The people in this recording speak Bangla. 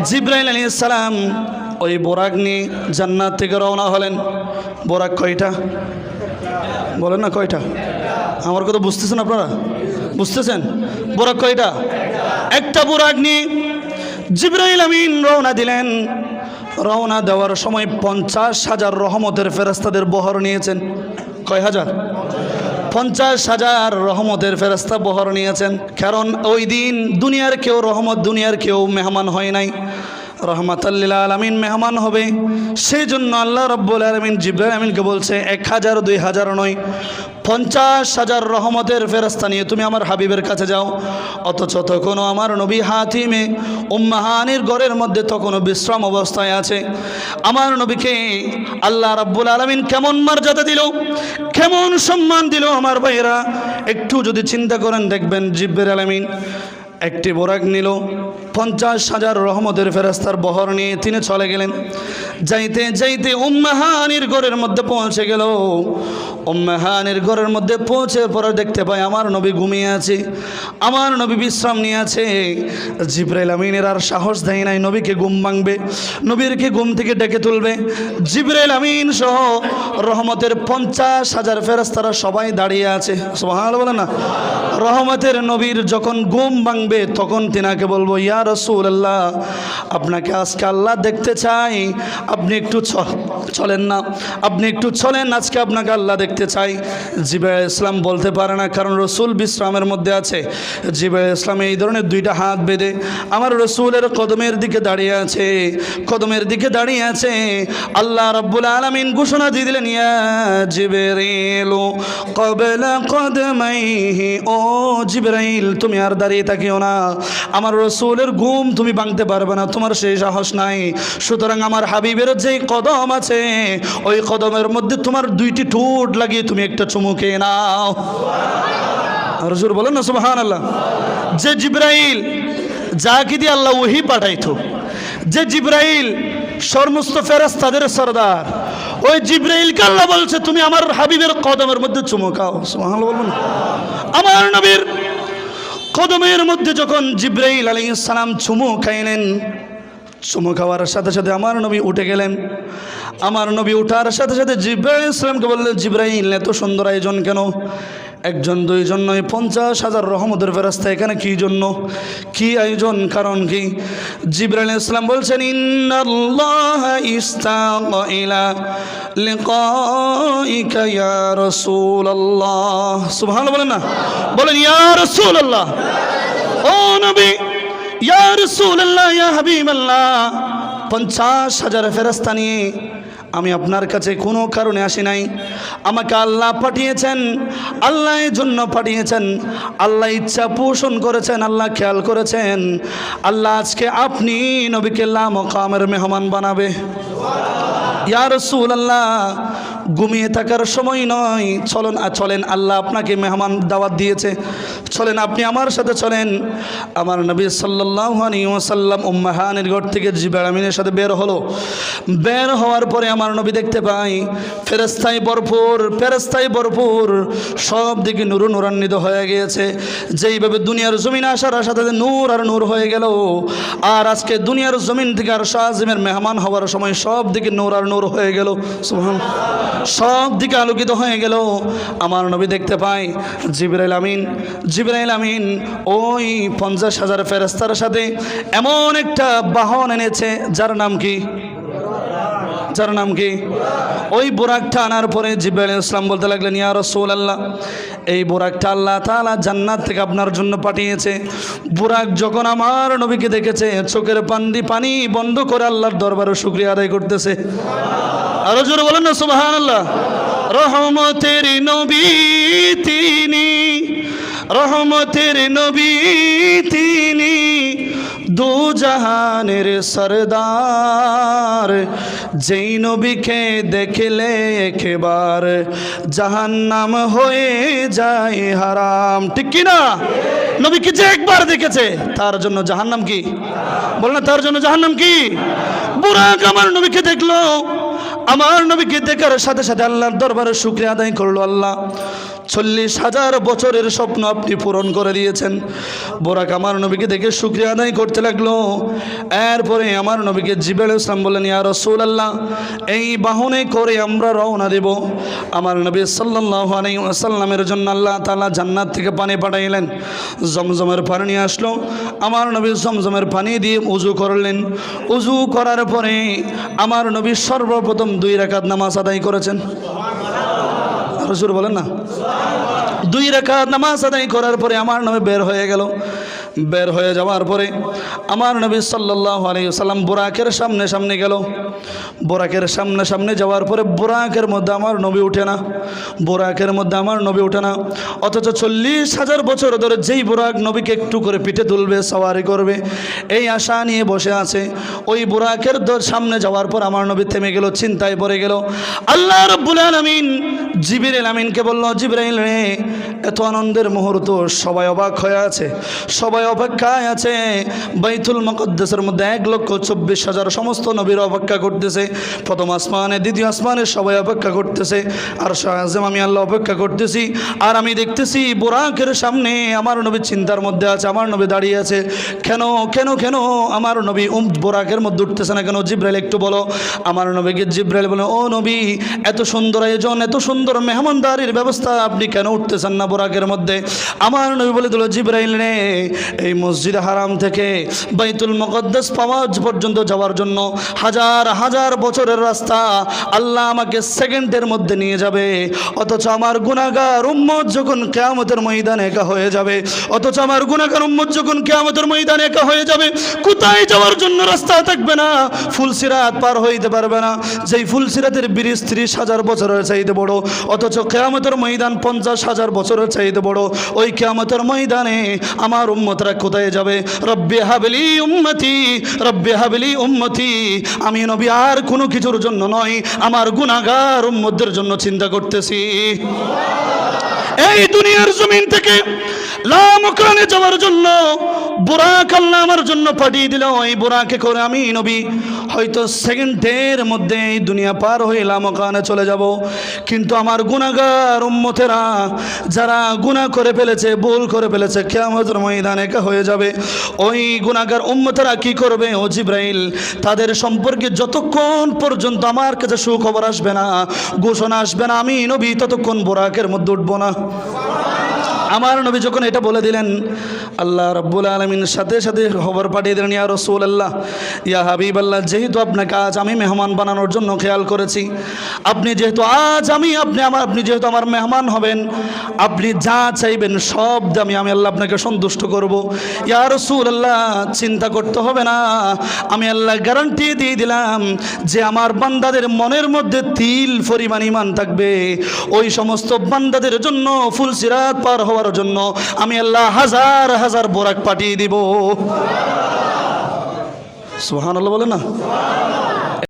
জিবরাইল আলাইহিস সালাম ওই বোরাক নিয়ে জান্নাত থেকে রওনা হলেন। বোরাক কয়টা বলেন না, কয়টা? আমার কথা বুঝতেছেন আপনারা? বুঝতেছেন? বোরাক কয়টা? একটা বোরাক নিয়ে জিবরাইল আমিন রওনা দিলেন। রওনা দেওয়ার সময় 50,000 রহমতের ফেরেশতাদের বহর নিয়েছেন। কয় হাজার? 50,000 রহমতের ফেরেশতা বহর নিয়েছেন। কারণ ওই দিন দুনিয়ার কেউ রহমত, দুনিয়ার কেউ মেহমান হয় নাই, রহমাতাল লিল আলামিন মেহমান হবে। সেই জন্য আল্লাহ রাব্বুল আলামিন জিবরাইল আমিনকে বলছে 1000 2000 নয়, 50,000 রহমতের ফেরেশতা নিয়ে তুমি আমার হাবিবের কাছে যাও। অথচ তখনও আমার নবী হাতিমে উম্মাহানির ঘরের মধ্যে তখনও বিশ্রাম অবস্থায় আছে। আমার নবীকে আল্লাহ রাব্বুল আলামিন কেমন মর্যাদা দিল, কেমন সম্মান দিল আমার ভাইয়েরা, একটু যদি চিন্তা করেন দেখবেন জিবরাইল আমিন একটি বোরাক নিল, 50,000 রহমতের ফেরেশতার বহর নিয়ে তিনি চলে গেলেন। যাইতে যাইতে উম্মাহানির ঘরের মধ্যে পৌঁছে গেল। উম্মাহানির ঘরের মধ্যে পৌঁছে পরে দেখতে পায় আমার নবী ঘুমিয়ে আছে, আমার নবী বিশ্রাম নিয়ে আছে। জিবরাইল আমিনের আর সাহস দেয় নাই নবীকে ঘুম ভাঙবে, নবীরকে ঘুম থেকে ডেকে তুলবে। জিবরাইল আমিন সহ রহমতের 50,000 ফেরেশতারা সবাই দাঁড়িয়ে আছে। সুবহানাল্লাহ বলেন না? রহমতের নবীর যখন ঘুম ভাঙবে তখন তিনাকে বলবো, ইয়া রাসূলুল্লাহ, আপনাকে আজকে আল্লাহ দেখতে চাই, আপনি একটু চলেন না, আপনি একটু চলেন, আজকে আপনাকে আল্লাহ দেখতে চাই। জিবরাইল ইসলাম বলতে পারে না, কারণ রসুল বিশ্রামের মধ্যে আছে। জিবরাইল ইসলাম এই ধরনের দুইটা হাত বেঁধে আমার রসুলের কদমের দিকে দাঁড়িয়ে আছে, কদমের দিকে দাঁড়িয়ে আছে। আল্লাহ রাব্বুল আলামিন ঘোষণা দিয়ে দিলেন, ইয়া জিবরাইল ক্বাবলা কদমাইহি, ও জিবরাইল তুমি আর দাঁড়িয়ে থাকিও না, আমার রসুলের ঘুম তুমি ভাঙতে পারবে না, তোমার সেই সাহস নাই। সুতরাং আমার হাবিবের যেই কদম আছে ওই কদমের মধ্যে তোমার 2টি ঠোঁট লাগিয়ে তুমি একটা চুমু খেয়ে নাও। আর হুজুর বলেন না সুবহানাল্লাহ। যে জিবরাইল যাকে দিয়ে আল্লাহ ওহী পাঠাইতো, যে জিবরাইল সমস্ত ফেরেশতাদের সরদার, ওই জিবরাইলকে আল্লাহ বলছে তুমি আমার হাবিবের কদমের মধ্যে চুমু খাও। সুবহানাল্লাহ বলবেন। আমার নবীর কদমের মধ্যে যখন জিবরাইল আলাইহিস সালাম চুমু খাইলেন, চুমু খাওয়ার সাথে সাথে আমার নবী উঠে গেলেন। আমার নবী উঠার সাথে সাথে জিবরাইল ইসলামকে বললেন, জিবরাইল এত সুন্দর আয়োজন কেন? একজন দুইজন নয়, 50,000 রহমতের ফেরেশতা এখানে কি জন্য, কি আয়োজন, কারণ কি? জিবরাইল ইসলাম বলছেন, ইন্নাল্লাহা ইস্তাকা ইলা লিকাইকা ইয়া রাসূলুল্লাহ। সুবহানাল্লাহ বলেন না, বলেন ইয়া রাসূলুল্লাহ, ও নবী, ইয়া রাসূলুল্লাহ, ইয়া হাবিবাল্লাহ, 50,000 ফেরেশতা নিয়ে আমি আপনার কাছে কোনো কারণে আসি নাই, আমাকে আল্লাহ পাঠিয়েছেন, আল্লাহ এর জন্য পাঠিয়েছেন, আল্লাহ ইচ্ছা পোষণ করেছেন, আল্লাহ খেয়াল করেছেন, আল্লাহ আজকে আপনি নবীকে লা মাকামের মেহমান বানাবে। ইয়া রাসূলুল্লাহ, ঘুমিয়ে থাকার সময় নয়, চলেন, আল্লাহ আপনাকে মেহমান দাওয়াত দিয়েছে, চলেন আপনি আমার সাথে চলেন। আমার নবী সাল্লাল্লাহু আলাইহি ওয়াসাল্লাম উম্মাহানির ঘর থেকে জিবরাইল আমিনের সাথে বের হলো। বের হওয়ার পরে আমার নবী দেখতে পাই ফেরেশতায় ভরপুর, সব দিকে নূরান্বিত হয়ে গিয়েছে। যেইভাবে দুনিয়ার জমিনে আসার সাথে নূর আর নূর হয়ে গেল, আর আজকে দুনিয়ার জমিন থেকে আর শাহজিমের মেহমান হওয়ার সময় সব দিকে নূর আর নূর হয়ে গেল। সুবহানাল্লাহ, সব দিকে আলোকিত হয়ে গেল। আমার নবী দেখতে পাই জিবরাইল আমিন ওই 50,000 ফেরেশতার সাথে এমন একটা বাহন এনেছে যার নাম কি? ওই বোরাকটা আনার পরে জিবরাইল ইসলাম বলতে লাগলেন, ইয়া রাসূলুল্লাহ, এই বোরাকটা আল্লাহ তাআলা জান্নাত থেকে আপনার জন্য পাঠিয়েছে। বোরাক যখন আমার নবীকে দেখেছে, চোখের পানি বন্ধ করে আল্লাহর দরবারে শুকরিয়া আদায় করতেছে। আরো জোরে বলেন না সুবহানাল্লাহ। রহমতের নবী তিনি, দু জাহানের সরদার, যেই নবীকে দেখলে একবার জাহান্নাম হয়ে যায় হারাম। ঠিক কি না? নবীকে যে একবার দেখেছে তার জন্য জাহান্নাম কি? বল না, তার জন্য জাহান্নাম কি? বুরাক আমার নবীকে দেখলো, আমার নবীকে দেখার সাথে সাথে আল্লাহর দরবারে শুকরিয়া আদায় করলো। আল্লাহ 40,000 বছরের স্বপ্ন আপনি পূরণ করে দিয়েছেন। বোরাক আমার নবীকে দেখে শুকরিয়া আদায় করতে লাগলো। এরপরে আমার নবীকে জিবরাইল আলাইহিস সালাম বললেন, ইয়া রাসূলুল্লাহ, এই বাহনে করে আমরা রওনা দেব। আমার নবী সাল্লাল্লাহু আলাইহি ওয়াসাল্লামের জন্য আল্লাহ তাআলা জান্নাত থেকে পানি পাঠাইলেন। জমজমের পানি নিয়ে আসলো। আমার নবী জমজমের পানি দিয়ে উযু করলেন। উযু করার পরে আমার নবী সর্বপ্রথম 2 রাকাত নামাজ আদায় করেছেন। হুজুর বলেন না, 2 রাকাত নামাজ আদায় করার পরে আমার নবী বের হয়ে গেল। বের হয়ে যাওয়ার পরে আমার নবী সাল্লাল্লাহু আলাইহি ওয়াসাল্লাম বুরাকের সামনে সামনে গেল। বুরাকের সামনে সামনে যাওয়ার পরে বুরাকের মধ্যে আমার নবী উঠে না। বুরাকের মধ্যে আমার নবী উঠে না। অথচ 40,000 বছর ধরে যেই বুরাক নবীকে একটু করে পিঠে তুলবে, সওয়ারি করবে, এই আশা নিয়ে বসে আছে। ওই বুরাকের সামনে যাওয়ার পর আমার নবী থেমে গেল, চিন্তায় পড়ে গেল। আল্লাহ রাব্বুল আলামিন জিবরাইল আমিনকে বলল, জিবরাইল রে, এত আনন্দের মুহূর্ত, সবাই অবাক হয়ে আছে, সবাই অপেক্ষায় আছে। বাইতুল মুকদ্দাসের মধ্যে 1,24,000 সমস্ত নবীর অপেক্ষা করতেছে। প্রথম আসমানে, দ্বিতীয় আসমানে সবাই অপেক্ষা করতেছে। আর শাহজাম আমি আল্লাহ অপেক্ষা করতেছি। আর আমি দেখতেছি বুরাকের সামনে আমার নবী চিন্তার মধ্যে আছে। আমার নবী দাঁড়িয়ে আছে। কেন কেন কেন আমার নবী বুরাকের মধ্যে উঠতেছে না কেন? জিবরাইল একটু বলো। আমার নবীকে জিবরাইল বলে, ও নবী, এত সুন্দর আয়োজন, এত সুন্দর মেহমানদারির ব্যবস্থা, আপনি কেন উঠতেছেন না বুরাকের মধ্যে? আমার নবী বলে দিল, জিবরাইল রে, এই মসজিদ হারাম থেকে বাইতুল মুকদ্দাস পাওয়া পর্যন্ত যাওয়ার জন্য হাজার হাজার বছরের রাস্তা। আল্লাহ আমাকে সেকেন্ডের মধ্যে নিয়ে যাবে। অথচ আমার গুনাহগার উম্মত যখন কিয়ামতের ময়দানে একা হয়ে যাবে, অথচ আমার গুনাহগার উম্মত যখন কিয়ামতের ময়দানে একা হয়ে যাবে, কোথায় যাওয়ার জন্য রাস্তা থাকবে না, ফুলসিরাত পার হইতে পারবে না। যেই ফুলসিরাতের ব্রিজ 30,000 বছরের চাইতে বড়, অথচ কিয়ামতের ময়দান 50,000 বছরের চাইতে বড়। ওই কিয়ামতের ময়দানে আমার উম্মতরা কোথায় যাবে? রব্বি হাবলি উম্মতি, রব্বি হাবলি উম্মতি। আমি নবী আর কোনো কিছুর জন্য নয়, আমার গুনাহগার উম্মতদের জন্য চিন্তা করতেছি। এই দুনিয়ার জমিন থেকে লামকানে যাওয়ার জন্য বুরাক আল্লাহ আমার জন্য পাঠিয়ে দিল। এই বুরাকে করে আমি নবী হয়তো সেকেন্ডের মধ্যে এই দুনিয়া পার হয়ে লামকানে চলে যাব। কিন্তু আমার গুনাহগার উম্মতেরা যারা গুনাহ করে ফেলেছে, ভুল করে ফেলেছে, কিয়ামতের ময়দানে একা হয়ে যাবে। ওই গুনাহগার উম্মতেরা কি করবে? ও জিবরাইল, তাদের সম্পর্কে যতক্ষণ পর্যন্ত আমার কাছে সুখবর আসবে না, ঘোষণা আসবে না, আমি নবী ততক্ষণ বুরাকের মধ্যে উঠবো না। আমার নবী যখন এটা বলে দিলেন, আল্লাহ রাব্বুল আলামিন সাথে সাথে খবর পাঠিয়ে দিলেন, ইয়া রাসূলুল্লাহ, ইয়া হাবিবাল্লাহ, যেহেতু আপনাকে আজ আমি মেহমান বানানোর জন্য খেয়াল করেছি, আপনি যেহেতু আজ আপনি যেহেতু আমার মেহমান হবেন, আপনি যা চাইবেন সব দামি আমি আল্লাহ আপনাকে সন্তুষ্ট করব। ইয়া রাসূলুল্লাহ, চিন্তা করতে হবে না, আমি আল্লাহ গ্যারান্টি দিয়ে দিলাম যে আমার বান্দাদের মনের মধ্যে তিল পরিমাণ ঈমান থাকবে, ওই সমস্ত বান্দাদের জন্য ফুলসিরাত পার হওয়ার জন্য আমি আল্লাহ হাজার হাজার বোরাক পাঠিয়ে দিব। সুবহানাল্লাহ বলে না?